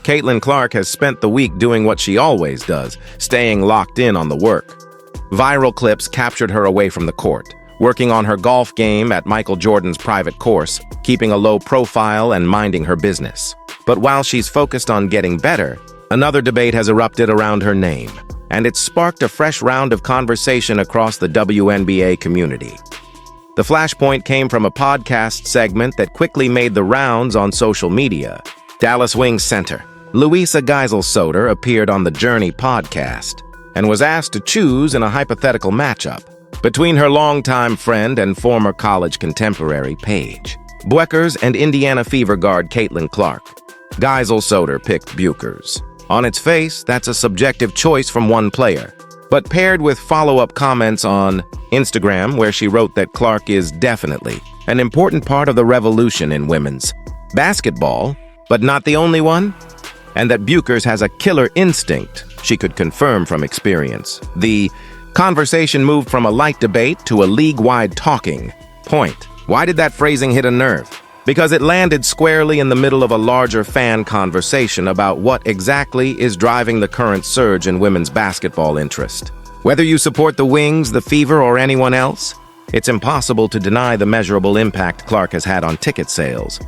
Caitlin Clark has spent the week doing what she always does, staying locked in on the work. Viral clips captured her away from the court, working on her golf game at Michael Jordan's private course, keeping a low profile and minding her business. But while she's focused on getting better, another debate has erupted around her name, and it's sparked a fresh round of conversation across the WNBA community. The flashpoint came from a podcast segment that quickly made the rounds on social media. Dallas Wings center Louisa Geisel-Soter appeared on the Journey podcast and was asked to choose in a hypothetical matchup between her longtime friend and former college contemporary Paige Bueckers and Indiana Fever guard Caitlin Clark. Geisel-Soter picked Bueckers. On its face, that's a subjective choice from one player, but paired with follow-up comments on Instagram where she wrote that Clark is definitely an important part of the revolution in women's basketball, but not the only one, and that Bueckers has a killer instinct she could confirm from experience. The conversation moved from a light debate to a league-wide talking point. Why did that phrasing hit a nerve? Because it landed squarely in the middle of a larger fan conversation about what exactly is driving the current surge in women's basketball interest. Whether you support the Wings, the Fever, or anyone else, it's impossible to deny the measurable impact Clark has had on ticket sales,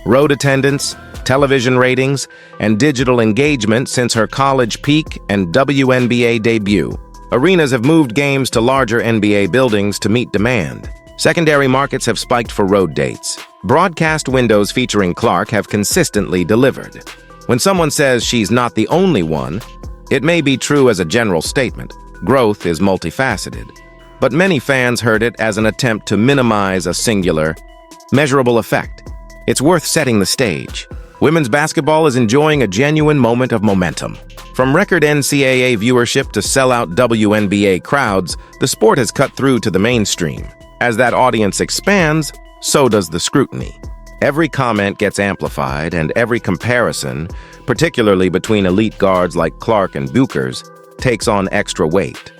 road attendance, television ratings, and digital engagement since her college peak and WNBA debut. Arenas have moved games to larger NBA buildings to meet demand. Secondary markets have spiked for road dates. Broadcast windows featuring Clark have consistently delivered. When someone says she's not the only one, it may be true as a general statement. Growth is multifaceted. But many fans heard it as an attempt to minimize a singular, measurable effect. It's worth setting the stage. Women's basketball is enjoying a genuine moment of momentum. From record NCAA viewership to sellout WNBA crowds, the sport has cut through to the mainstream. As that audience expands, so does the scrutiny. Every comment gets amplified, and every comparison, particularly between elite guards like Clark and Bueckers, takes on extra weight.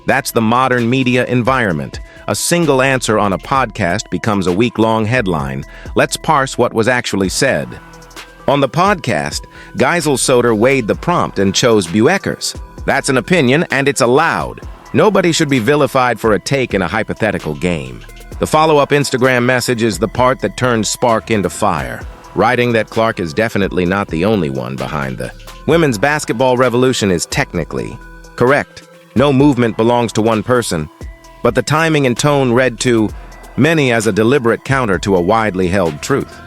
That's the modern media environment. A single answer on a podcast becomes a week-long headline. Let's parse what was actually said. On the podcast, Geisel-Soter weighed the prompt and chose Bueckers. That's an opinion, and it's allowed. Nobody should be vilified for a take in a hypothetical game. The follow-up Instagram message is the part that turns spark into fire, writing that Clark is definitely not the only one behind the women's basketball revolution is technically correct. No movement belongs to one person, but the timing and tone read to many as a deliberate counter to a widely held truth.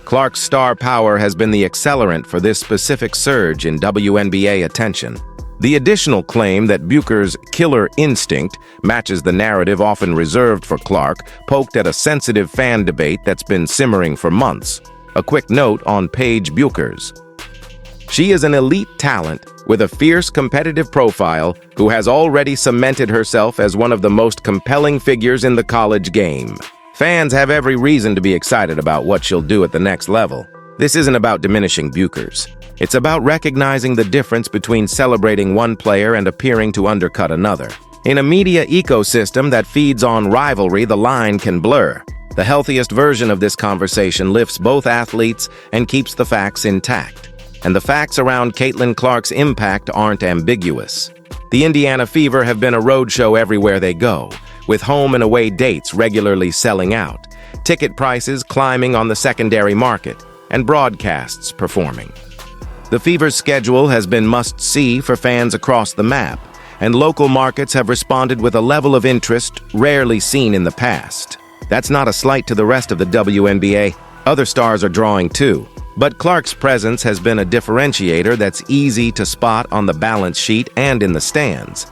Clark's star power has been the accelerant for this specific surge in WNBA attention. The additional claim that Bueckers' killer instinct matches the narrative often reserved for Clark poked at a sensitive fan debate that's been simmering for months. A quick note on Paige Bueckers. She is an elite talent with a fierce competitive profile who has already cemented herself as one of the most compelling figures in the college game. Fans have every reason to be excited about what she'll do at the next level. This isn't about diminishing Bueckers. It's about recognizing the difference between celebrating one player and appearing to undercut another. In a media ecosystem that feeds on rivalry, the line can blur. The healthiest version of this conversation lifts both athletes and keeps the facts intact. And the facts around Caitlin Clark's impact aren't ambiguous. The Indiana Fever have been a roadshow everywhere they go, with home and away dates regularly selling out, ticket prices climbing on the secondary market, and broadcasts performing. The Fever's schedule has been must-see for fans across the map, and local markets have responded with a level of interest rarely seen in the past. That's not a slight to the rest of the WNBA. Other stars are drawing too. But Clark's presence has been a differentiator that's easy to spot on the balance sheet and in the stands.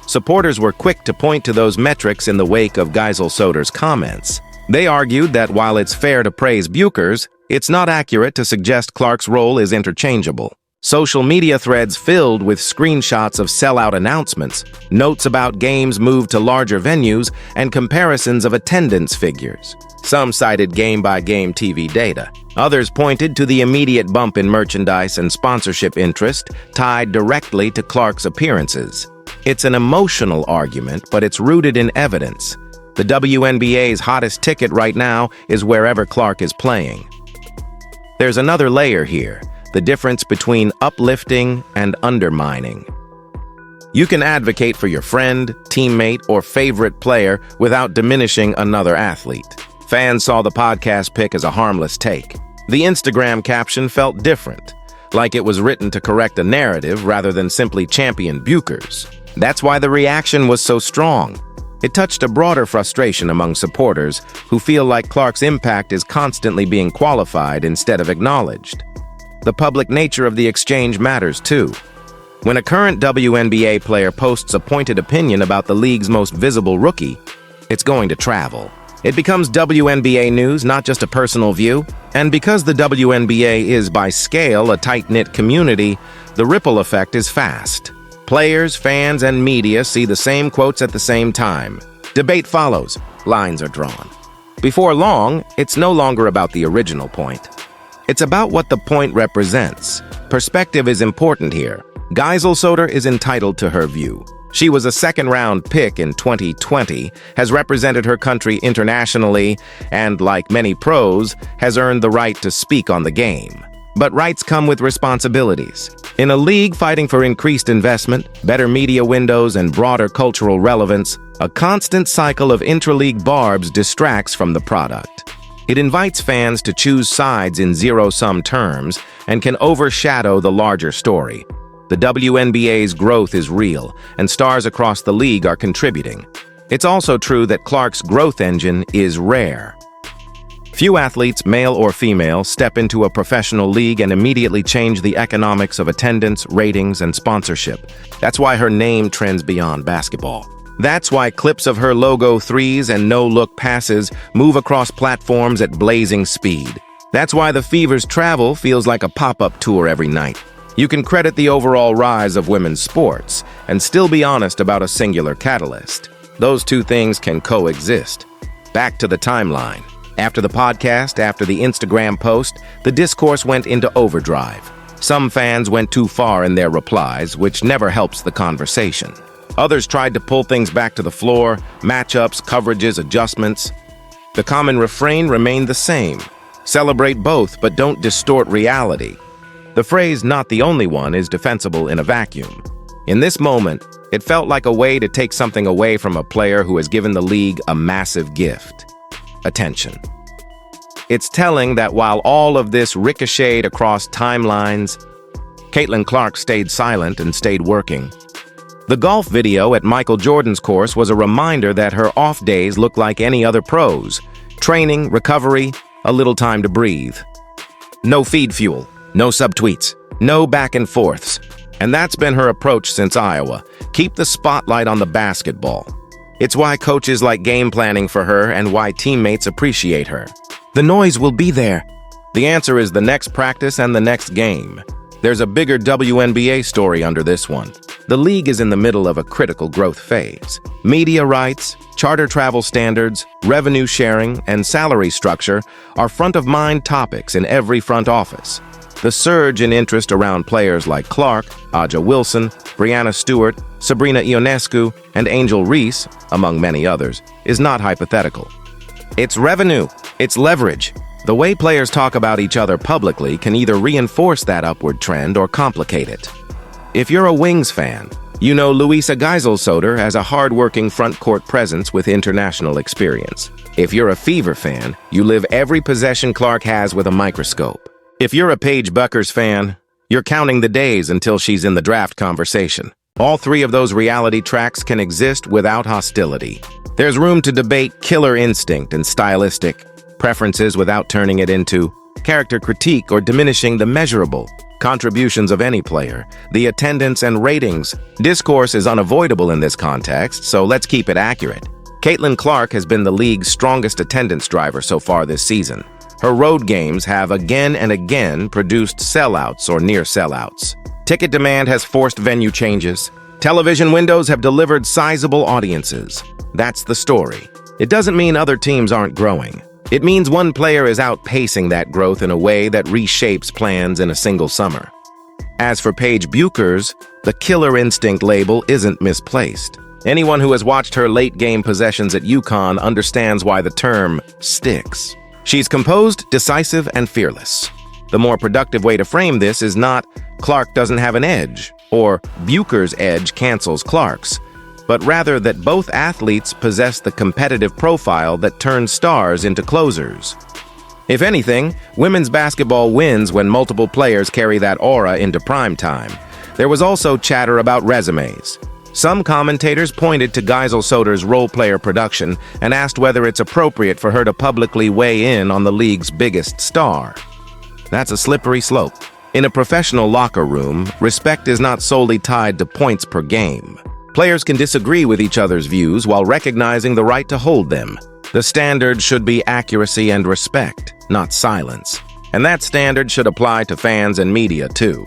Supporters were quick to point to those metrics in the wake of Geisel-Soter's comments. They argued that while it's fair to praise Bueckers, it's not accurate to suggest Clark's role is interchangeable. Social media threads filled with screenshots of sellout announcements, notes about games moved to larger venues, and comparisons of attendance figures. Some cited game-by-game TV data. Others pointed to the immediate bump in merchandise and sponsorship interest tied directly to Clark's appearances. It's an emotional argument, but it's rooted in evidence. The WNBA's hottest ticket right now is wherever Clark is playing. There's another layer here, the difference between uplifting and undermining. You can advocate for your friend, teammate, or favorite player without diminishing another athlete. Fans saw the podcast pick as a harmless take. The Instagram caption felt different, like it was written to correct a narrative rather than simply champion Bueckers. That's why the reaction was so strong. It touched a broader frustration among supporters who feel like Clark's impact is constantly being qualified instead of acknowledged. The public nature of the exchange matters too. When a current WNBA player posts a pointed opinion about the league's most visible rookie, it's going to travel. It becomes WNBA news, not just a personal view. And because the WNBA is, by scale, a tight-knit community, the ripple effect is fast. Players, fans, and media see the same quotes at the same time. Debate follows. Lines are drawn. Before long, it's no longer about the original point. It's about what the point represents. Perspective is important here. Geisel is entitled to her view. She was a second-round pick in 2020, has represented her country internationally, and, like many pros, has earned the right to speak on the game. But rights come with responsibilities. In a league fighting for increased investment, better media windows, and broader cultural relevance, a constant cycle of intra-league barbs distracts from the product. It invites fans to choose sides in zero-sum terms and can overshadow the larger story. The WNBA's growth is real, and stars across the league are contributing. It's also true that Clark's growth engine is rare. Few athletes, male or female, step into a professional league and immediately change the economics of attendance, ratings, and sponsorship. That's why her name trends beyond basketball. That's why clips of her logo threes and no-look passes move across platforms at blazing speed. That's why the Fever's travel feels like a pop-up tour every night. You can credit the overall rise of women's sports and still be honest about a singular catalyst. Those two things can coexist. Back to the timeline. After the podcast, after the Instagram post, the discourse went into overdrive. Some fans went too far in their replies, which never helps the conversation. Others tried to pull things back to the floor, matchups, coverages, adjustments. The common refrain remained the same. Celebrate both, but don't distort reality. The phrase, "not the only one," is defensible in a vacuum. In this moment, it felt like a way to take something away from a player who has given the league a massive gift: attention. It's telling that while all of this ricocheted across timelines, Caitlin Clark stayed silent and stayed working. The golf video at Michael Jordan's course was a reminder that her off days look like any other pros. Training, recovery, a little time to breathe. No feed fuel. No subtweets, no back and forths. And that's been her approach since Iowa. Keep the spotlight on the basketball. It's why coaches like game planning for her and why teammates appreciate her. The noise will be there. The answer is the next practice and the next game. There's a bigger WNBA story under this one. The league is in the middle of a critical growth phase. Media rights, charter travel standards, revenue sharing, and salary structure are front-of-mind topics in every front office. The surge in interest around players like Clark, Aja Wilson, Breanna Stewart, Sabrina Ionescu, and Angel Reese, among many others, is not hypothetical. It's revenue, it's leverage. The way players talk about each other publicly can either reinforce that upward trend or complicate it. If you're a Wings fan, you know Louisa Geisel has a hard-working front-court presence with international experience. If you're a Fever fan, you live every possession Clark has with a microscope. If you're a Paige Bueckers fan, you're counting the days until she's in the draft conversation. All three of those reality tracks can exist without hostility. There's room to debate killer instinct and stylistic preferences without turning it into character critique or diminishing the measurable contributions of any player, the attendance and ratings. Discourse is unavoidable in this context, so let's keep it accurate. Caitlin Clark has been the league's strongest attendance driver so far this season. Her road games have again and again produced sellouts or near sellouts. Ticket demand has forced venue changes. Television windows have delivered sizable audiences. That's the story. It doesn't mean other teams aren't growing. It means one player is outpacing that growth in a way that reshapes plans in a single summer. As for Paige Bueckers, the killer instinct label isn't misplaced. Anyone who has watched her late-game possessions at UConn understands why the term sticks. She's composed, decisive, and fearless. The more productive way to frame this is not Clark doesn't have an edge, or Bueckers' edge cancels Clark's, but rather that both athletes possess the competitive profile that turns stars into closers. If anything, women's basketball wins when multiple players carry that aura into prime time. There was also chatter about resumes. Some commentators pointed to Geisel-Soder's role-player production and asked whether it's appropriate for her to publicly weigh in on the league's biggest star. That's a slippery slope. In a professional locker room, respect is not solely tied to points per game. Players can disagree with each other's views while recognizing the right to hold them. The standard should be accuracy and respect, not silence. And that standard should apply to fans and media, too.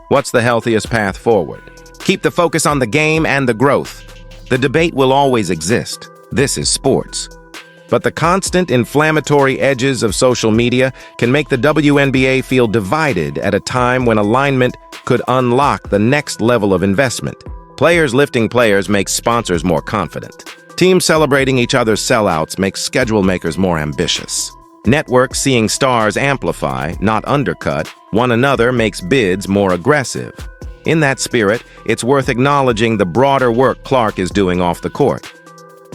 What's the healthiest path forward? Keep the focus on the game and the growth. The debate will always exist. This is sports. But the constant inflammatory edges of social media can make the WNBA feel divided at a time when alignment could unlock the next level of investment. Players lifting players makes sponsors more confident. Teams celebrating each other's sellouts makes schedule makers more ambitious. Networks seeing stars amplify, not undercut, one another makes bids more aggressive. In that spirit, it's worth acknowledging the broader work Clark is doing off the court.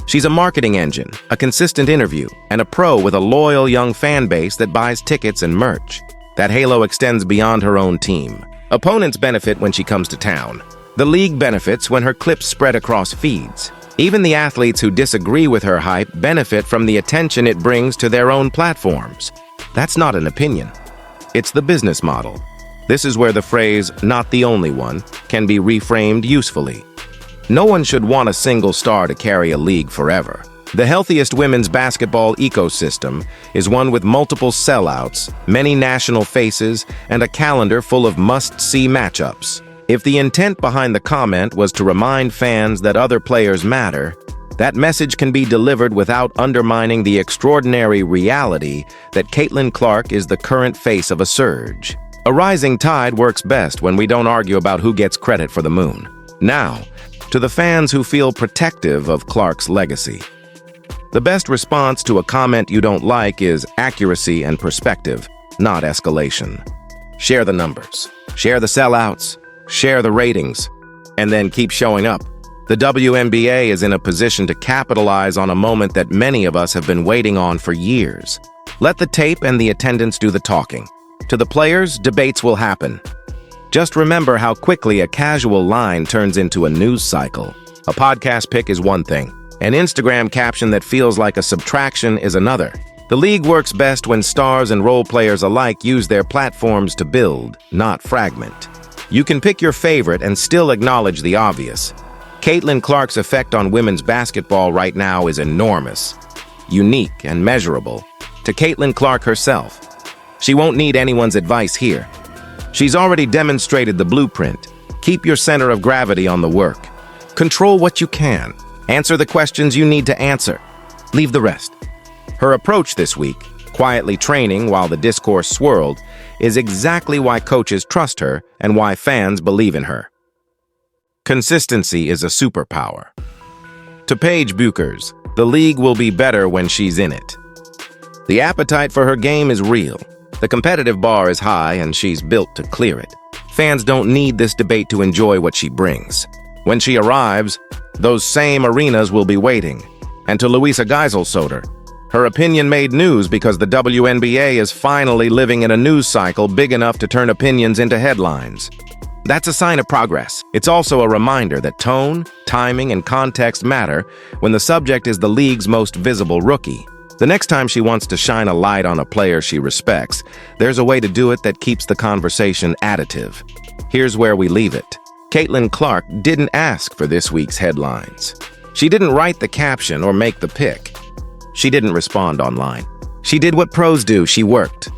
She's a marketing engine, a consistent interview, and a pro with a loyal young fan base that buys tickets and merch. That halo extends beyond her own team. Opponents benefit when she comes to town. The league benefits when her clips spread across feeds. Even the athletes who disagree with her hype benefit from the attention it brings to their own platforms. That's not an opinion. It's the business model. This is where the phrase, "not the only one," can be reframed usefully. No one should want a single star to carry a league forever. The healthiest women's basketball ecosystem is one with multiple sellouts, many national faces, and a calendar full of must-see matchups. If the intent behind the comment was to remind fans that other players matter, that message can be delivered without undermining the extraordinary reality that Caitlin Clark is the current face of a surge. A rising tide works best when we don't argue about who gets credit for the moon. Now, to the fans who feel protective of Clark's legacy. The best response to a comment you don't like is accuracy and perspective, not escalation. Share the numbers, share the sellouts, share the ratings, and then keep showing up. The WNBA is in a position to capitalize on a moment that many of us have been waiting on for years. Let the tape and the attendance do the talking. To the players, debates will happen. Just remember how quickly a casual line turns into a news cycle. A podcast pick is one thing. An Instagram caption that feels like a subtraction is another. The league works best when stars and role players alike use their platforms to build, not fragment. You can pick your favorite and still acknowledge the obvious. Caitlin Clark's effect on women's basketball right now is enormous, unique, and measurable. To Caitlin Clark herself, she won't need anyone's advice here. She's already demonstrated the blueprint. Keep your center of gravity on the work. Control what you can. Answer the questions you need to answer. Leave the rest. Her approach this week, quietly training while the discourse swirled, is exactly why coaches trust her and why fans believe in her. Consistency is a superpower. To Paige Bueckers, the league will be better when she's in it. The appetite for her game is real. The competitive bar is high and she's built to clear it. Fans don't need this debate to enjoy what she brings. When she arrives, those same arenas will be waiting. And to Louisa Geisel-Soder, her opinion made news because the WNBA is finally living in a news cycle big enough to turn opinions into headlines. That's a sign of progress. It's also a reminder that tone, timing, and context matter when the subject is the league's most visible rookie. The next time she wants to shine a light on a player she respects, there's a way to do it that keeps the conversation additive. Here's where we leave it. Caitlin Clark didn't ask for this week's headlines. She didn't write the caption or make the pick. She didn't respond online. She did what pros do, she worked.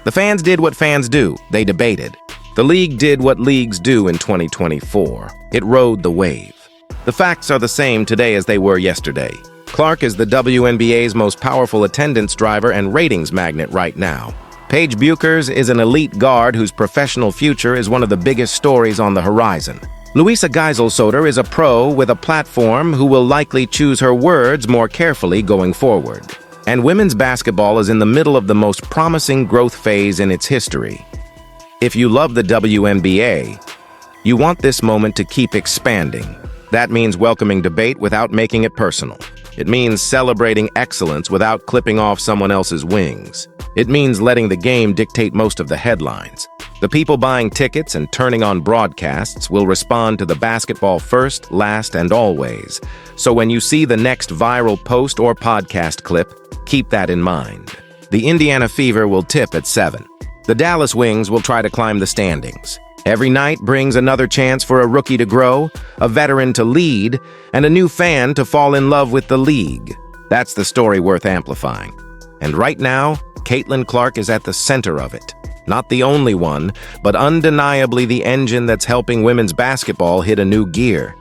The fans did what fans do, they debated. The league did what leagues do in 2024. It rode the wave. The facts are the same today as they were yesterday. Clark is the WNBA's most powerful attendance driver and ratings magnet right now. Paige Bueckers is an elite guard whose professional future is one of the biggest stories on the horizon. Louisa Geisel-Soder is a pro with a platform who will likely choose her words more carefully going forward. And women's basketball is in the middle of the most promising growth phase in its history. If you love the WNBA, you want this moment to keep expanding. That means welcoming debate without making it personal. It means celebrating excellence without clipping off someone else's wings. It means letting the game dictate most of the headlines. The people buying tickets and turning on broadcasts will respond to the basketball first, last, and always. So when you see the next viral post or podcast clip, keep that in mind. The Indiana Fever will tip at 7. The Dallas Wings will try to climb the standings. Every night brings another chance for a rookie to grow, a veteran to lead, and a new fan to fall in love with the league. That's the story worth amplifying. And right now, Caitlin Clark is at the center of it. Not the only one, but undeniably the engine that's helping women's basketball hit a new gear.